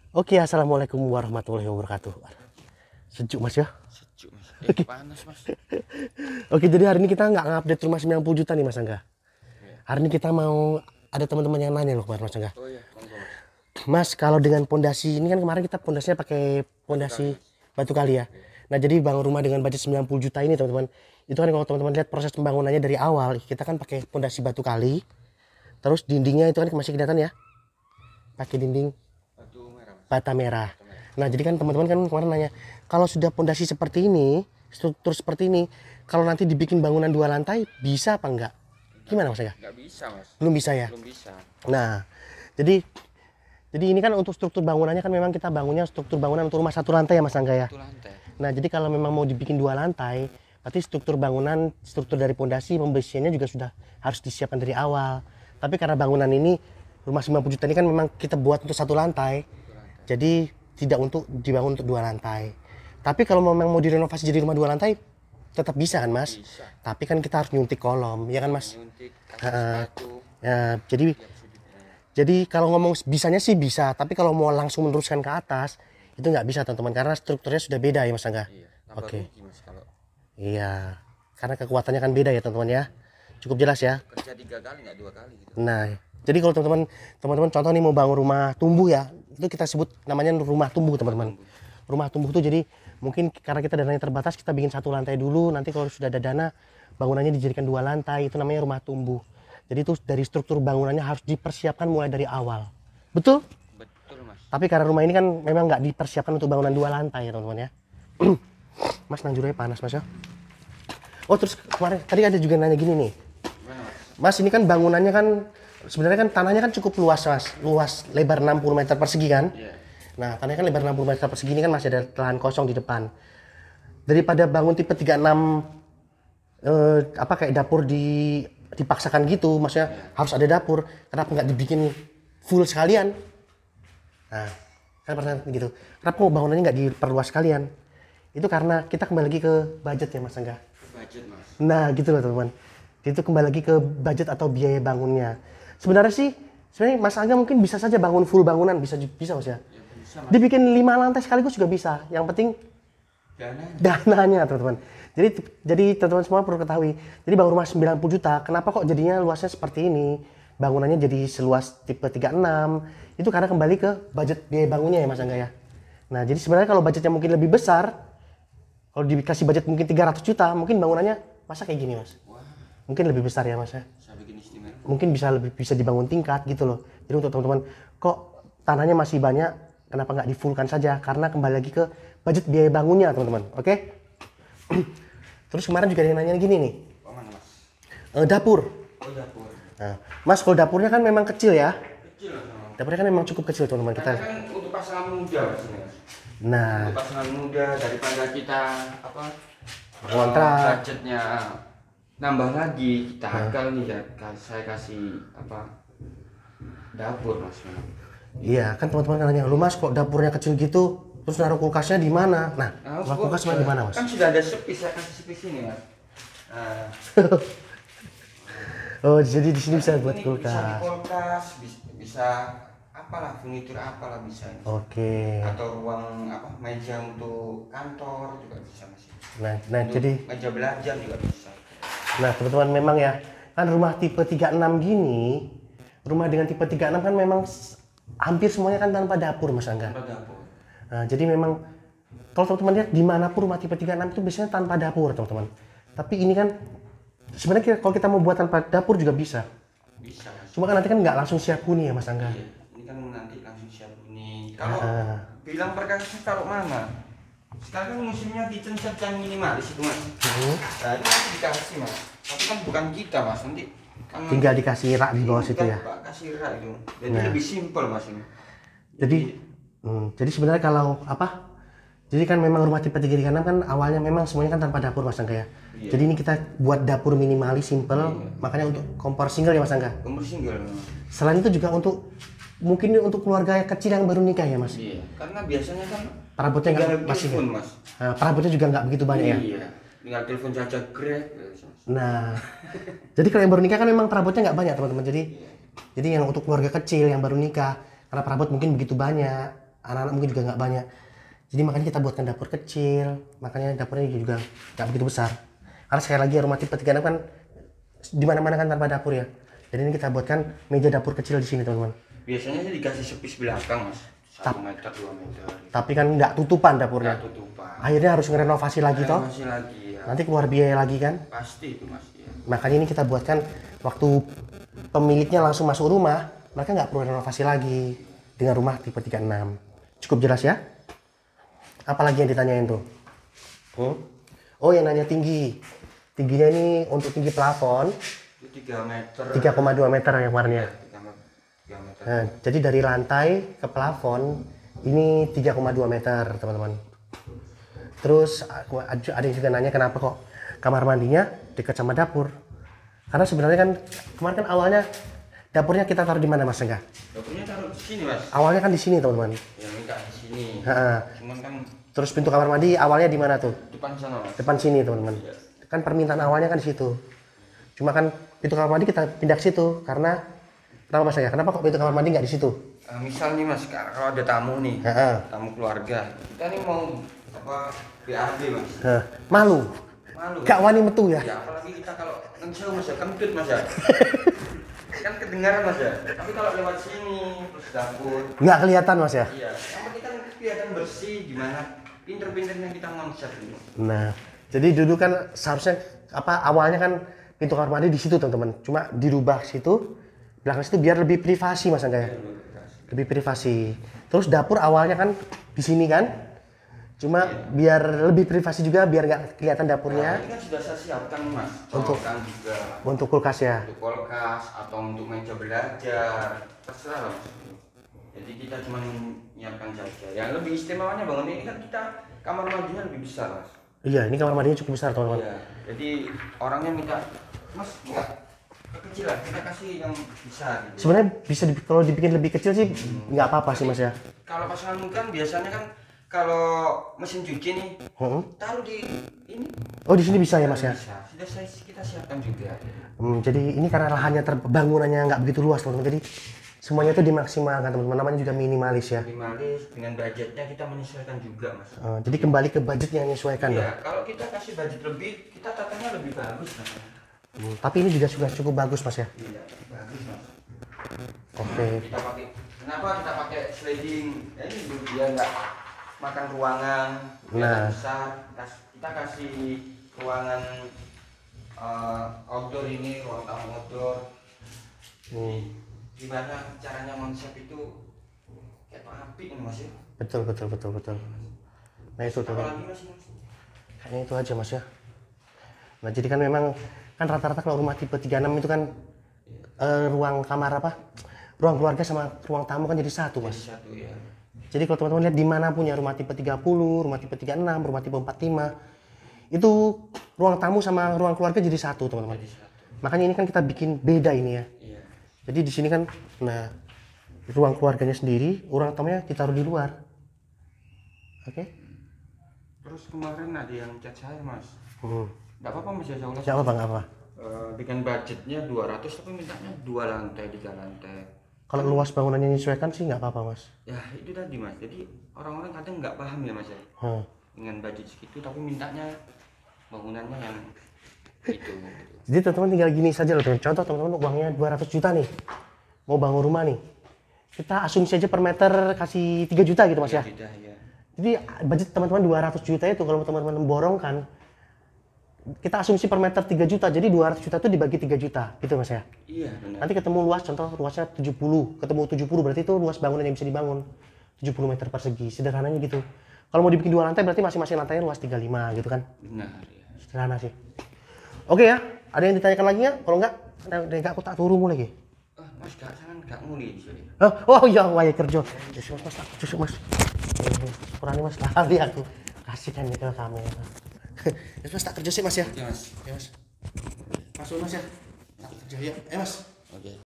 Oke, assalamualaikum warahmatullahi wabarakatuh. Sejuk mas ya. Sejuk mas. Panas mas. Oke, jadi hari ini kita nggak ngupdate rumah 90 juta nih mas Angga. Iya. Hari ini kita mau ada teman-teman yang nanya loh kemarin mas Angga. Oh iya, monggo mas. Mas, kalau dengan pondasi ini kan kemarin kita pondasinya pakai pondasi batu kali ya. Nah, jadi bangun rumah dengan budget 90 juta ini teman-teman. Itu kan kalau teman-teman lihat proses pembangunannya dari awal, kita kan pakai pondasi batu kali. Terus dindingnya itu kan masih kelihatan ya. Pakai dinding Batu merah mas. bata merah. Nah, jadi kan teman-teman kan kemarin nanya, kalau sudah pondasi seperti ini, struktur seperti ini, kalau nanti dibikin bangunan 2 lantai, bisa apa enggak? Gimana mas Angga? Nggak bisa mas. Belum bisa ya? Belum bisa. Nah, jadi ini kan untuk struktur bangunannya kan memang kita bangunnya struktur bangunan untuk rumah 1 lantai ya mas Angga ya. Itu lantai. Nah, jadi kalau memang mau dibikin 2 lantai, berarti struktur bangunan, struktur dari pondasi, pembersihannya juga sudah harus disiapkan dari awal. Tapi karena bangunan ini, rumah 90 juta ini kan memang kita buat untuk 1 lantai, Itu lantai. jadi tidak untuk dibangun untuk 2 lantai. Tapi kalau memang mau direnovasi jadi rumah 2 lantai, tetap bisa kan mas? Bisa. Tapi kan kita harus nyuntik kolom, ya kan mas? Nyuntik kasih sepatu. Ya, jadi Tiap sudutnya. kalau ngomong bisanya sih bisa, tapi kalau mau langsung meneruskan ke atas, itu nggak bisa teman-teman, karena strukturnya sudah beda ya mas Angga? Iya. Tambah Oke. rugi mas kalau Iya, karena kekuatannya kan beda ya teman-teman ya. Cukup jelas ya. kerja 3 kali nggak 2 kali gitu. Nah, jadi kalau teman-teman contoh nih mau bangun rumah tumbuh ya, itu kita sebut namanya rumah tumbuh teman-teman. Rumah tumbuh itu jadi mungkin karena kita dananya terbatas, kita bikin 1 lantai dulu, nanti kalau sudah ada dana bangunannya dijadikan 2 lantai, itu namanya rumah tumbuh. Jadi itu dari struktur bangunannya harus dipersiapkan mulai dari awal. Betul? Betul mas. Tapi karena rumah ini kan memang nggak dipersiapkan untuk bangunan 2 lantai ya teman-teman ya. Mas nanjurnya panas mas ya. Oh terus kemarin tadi ada juga nanya gini nih. Gimana mas? Mas ini kan bangunannya kan sebenarnya kan tanahnya kan cukup luas mas. Luas lebar 60 meter persegi kan. Iya. Nah tanahnya kan lebar 60 meter persegi ini kan masih ada lahan kosong di depan. Daripada bangun tipe 36 apa kayak dapur dipaksakan gitu, maksudnya harus ada dapur, kenapa nggak dibikin full sekalian? Nah, kan pertanyaan gitu. Kenapa kok bangunannya nggak diperluas sekalian? Itu karena kita kembali lagi ke budget ya Mas Angga. Budget mas. Nah, gitu loh teman-teman. Itu kembali lagi ke budget atau biaya bangunnya. Sebenarnya Mas Angga mungkin bisa saja bangun full bangunan, bisa Mas ya. Ya bisa mas. Dibikin 5 lantai sekaligus juga bisa. Yang penting Dananya. dananya teman-teman. Jadi teman-teman semua perlu ketahui. Jadi bangun rumah 90 juta, kenapa kok jadinya luasnya seperti ini? Bangunannya jadi seluas tipe 36. Itu karena kembali ke budget biaya bangunnya ya Mas Angga ya. Nah, jadi sebenarnya kalau budgetnya mungkin lebih besar, kalau dikasih budget mungkin 300 juta, mungkin bangunannya masa kayak gini Mas. Wah. Mungkin lebih besar ya Mas ya. Bisa bikin istimewa. Mungkin bisa dibangun tingkat gitu loh. Jadi untuk teman-teman, kok tanahnya masih banyak, kenapa nggak di-fullkan saja? Karena kembali lagi ke budget biaya bangunnya teman-teman. Oke? Terus kemarin juga ada yang nanya gini nih, Oh mana mas? dapur. Oh dapur. Nah, Mas kalau dapurnya kan memang kecil ya. Kecil mas memang. Dapurnya kan memang cukup kecil teman-teman kita. Karena kan untuk pasangan muda mas ini mas. Nah, Untuk pasangan muda daripada kita apa kontrak. budgetnya nambah lagi kita akal nih ya saya kasih apa dapur mas. Iya kan teman-teman kan nanya, lu Mas kok dapurnya kecil gitu, terus naruh kulkasnya di mana? Nah, kulkasnya di mana Mas? Kan sudah ada sepis, saya kasih sepis ini mas. Nah, Oh jadi di sini bisa buat ini bisa di kulkas. kulkas, bisa apalah furnitur apalah bisa ini. Oke. Atau ruang apa meja untuk kantor juga bisa mas. Nah Untuk jadi, meja belajar juga bisa. nah teman-teman memang ya, kan rumah tipe 36 gini, rumah dengan tipe 36 kan memang hampir semuanya kan tanpa dapur Mas Angga. Tempat dapur. Nah, jadi memang kalau teman-teman lihat dimanapun rumah tipe 36 itu biasanya tanpa dapur teman-teman. Tapi ini kan sebenarnya kalau kita mau buat tanpa dapur juga bisa. Bisa mas. Cuma kan nanti kan nggak langsung siap huni ya Mas Angga. Iya, ini kan nanti langsung siap ini. Kalau Ah. bilang perkasnya taruh mana? Sekarang kan musimnya kitchen set yang minimalis itu mas. Nah ini nanti dikasih mas. Tapi kan bukan kita mas, nanti kan Tinggal dikasih rak di bawah situ ya. Pak kasih rak itu. Jadi Nah. lebih simpel mas ini. Jadi sebenarnya kalau apa? Jadi kan memang rumah tipe 336 kan awalnya memang semuanya kan tanpa dapur Mas Angga ya. Iya. Jadi ini kita buat dapur minimalis simple, makanya untuk kompor single ya Mas Angga. Kompor single memang. Selain itu juga mungkin untuk keluarga kecil yang baru nikah ya Mas. Iya, karena biasanya kan Perabotnya tinggal nggak masih telepon ya? mas. Nah, perabotnya juga nggak begitu banyak ya. Iya, tinggal telepon saja Grab. Nah, jadi kalau yang baru nikah kan memang perabotnya nggak banyak teman-teman. Jadi yang untuk keluarga kecil yang baru nikah, karena perabot mungkin begitu banyak, anak-anak mungkin juga nggak banyak. Jadi makanya kita buatkan dapur kecil, makanya dapurnya juga nggak begitu besar. Karena sekali lagi rumah tipe 36 kan di mana-mana kan tanpa dapur ya. Jadi ini kita buatkan meja dapur kecil di sini teman-teman. Biasanya sih dikasih sepis belakang mas, 1 meter 2 meter. Tapi kan nggak tutupan dapurnya. Nggak tutupan. Akhirnya harus ngerenovasi lagi toh. Renovasi lagi ya. Nanti keluar biaya lagi kan. Pasti itu mas ya. Makanya ini kita buatkan waktu pemiliknya langsung masuk rumah, mereka nggak perlu renovasi lagi dengan rumah tipe 36. Cukup jelas ya? Apalagi yang ditanyain tuh? Oh yang nanya tinggi. Tingginya ini untuk tinggi plafon Itu 3 meter. 3,2 meter yang kemarinnya. 3 meter. Nah, jadi dari lantai ke plafon ini 3,2 meter teman-teman. Terus ada yang juga nanya kenapa kok kamar mandinya dekat sama dapur. Karena sebenarnya kan kemarin kan awalnya dapurnya kita taruh di mana mas enggak? Dapurnya taruh di sini mas. Awalnya kan di sini teman-teman. Ya minta di sini. Cuman kan Terus pintu kamar mandi awalnya di mana tuh? depan sana mas. Depan sini teman-teman. Iya. Kan permintaan awalnya kan di situ. Cuma kan pintu kamar mandi kita pindah ke situ karena kenapa mas ya? Kenapa kok pintu kamar mandi nggak di situ? Misal nih mas, kalau ada tamu nih, tamu keluarga, kita nih mau apa BAB mas. Malu. Malu. Gak wani metu ya? Ya apalagi kita kalau ngejauh mas ya, kentut mas ya. Kan kedengaran mas ya. Tapi kalau lewat sini terus dapur. Nggak kelihatan mas ya? Iya. Yang penting kan kelihatan bersih gimana. Pinter-pinternya kita konsep ini. Nah, jadi dulu kan seharusnya awalnya kan pintu kamar mandi di situ teman-teman. Cuma dirubah situ, belakang situ biar lebih privasi mas Angga ya. Lebih privasi. Terus dapur awalnya kan di sini kan. Cuma biar lebih privasi juga, biar nggak kelihatan dapurnya. Nah, ini kan sudah saya siapkan mas. Untuk- Colokan juga. Untuk kulkas ya. Untuk kulkas atau untuk meja belajar. Terserah lah mas. Jadi kita cuma menyiapkan saja. Yang lebih istimewanya bangun ini kan kita kamar mandinya lebih besar mas. Iya, ini kamar mandinya cukup besar teman-teman. Iya. Jadi orangnya minta mas nggak kekecilan, kita kasih yang besar. Gitu. Sebenarnya bisa kalau dibikin lebih kecil sih nggak apa-apa sih mas ya. Kalau pasangan kan biasanya kan kalau mesin cuci nih taruh di ini. Oh di sini bisa ya mas ya. Bisa. Sudah kita siapkan juga. Jadi ini karena lahannya bangunannya nggak begitu luas teman-teman. Jadi semuanya itu dimaksimalkan teman-teman. Namanya juga minimalis ya. Minimalis dengan budgetnya kita menyesuaikan juga mas. Jadi kembali ke budget yang menyesuaikan dong. Iya. Kalau kita kasih budget lebih, kita tatanya lebih bagus mas. Tapi ini juga sudah cukup bagus mas ya. Iya, bagus mas. Oke. Kita pakai. Kenapa kita pakai sliding? Ya, ini dia nggak makan ruangan. Nah. Besar. Kita kasih ruangan outdoor ini, ruang tamu outdoor. Gimana caranya konsep itu kayak api nih mas ya? Betul. Nah itu tuh. Apalagi mas? Kayaknya itu aja mas ya. Nah jadi kan memang kan rata-rata kalau rumah tipe 36 itu kan ruang kamar ruang keluarga sama ruang tamu kan jadi satu mas. Jadi satu ya. Jadi kalau teman-teman lihat di mana punya rumah tipe 30, rumah tipe 36, rumah tipe 45 itu ruang tamu sama ruang keluarga jadi satu teman-teman. Jadi satu. Makanya ini kan kita bikin beda ini ya. Iya. Jadi di sini kan, nah ruang keluarganya sendiri, ruang tamunya ditaruh di luar. Oke? Terus kemarin ada yang chat saya mas. Nggak apa-apa mas ya saya ulas. Siapa bang apa? Dengan budgetnya 200 tapi mintanya 2 lantai 3 lantai. Kalau luas bangunannya menyesuaikan sih nggak apa-apa mas. Ya itu tadi mas. Jadi orang-orang kadang nggak paham ya mas ya. Dengan budget segitu tapi mintanya bangunannya yang itu. Jadi teman-teman tinggal gini saja loh. Contoh teman-teman uangnya 200 juta nih, mau bangun rumah nih. Kita asumsi aja per meter kasih 3 juta gitu mas ya. Tidak ya. Jadi budget teman-teman 200 juta itu kalau teman-teman memborongkan, kita asumsi per meter 3 juta, jadi 200 juta itu dibagi 3 juta gitu mas ya. Iya benar. Nanti ketemu luas, contoh luasnya 70, ketemu 70 berarti itu luas bangunan yang bisa dibangun 70 meter persegi, sederhananya gitu. Kalau mau dibikin 2 lantai berarti masing-masing lantainya luas 35 gitu kan. Benar ya. Sederhana sih. Oke ya, ada yang ditanyakan lagi ya? Kalau enggak aku tak turumu lagi. Mas gak sangat gak nguli di sini. Oh iya, waya kerja. Mas, tak tusuk mas. Kurangnya mas, lari aku. Kasihkan ke kamera. Mas tak kerja sih mas ya. Oke mas. Ya mas. Masuk mas ya. Tak kerja ya. Mas. Oke.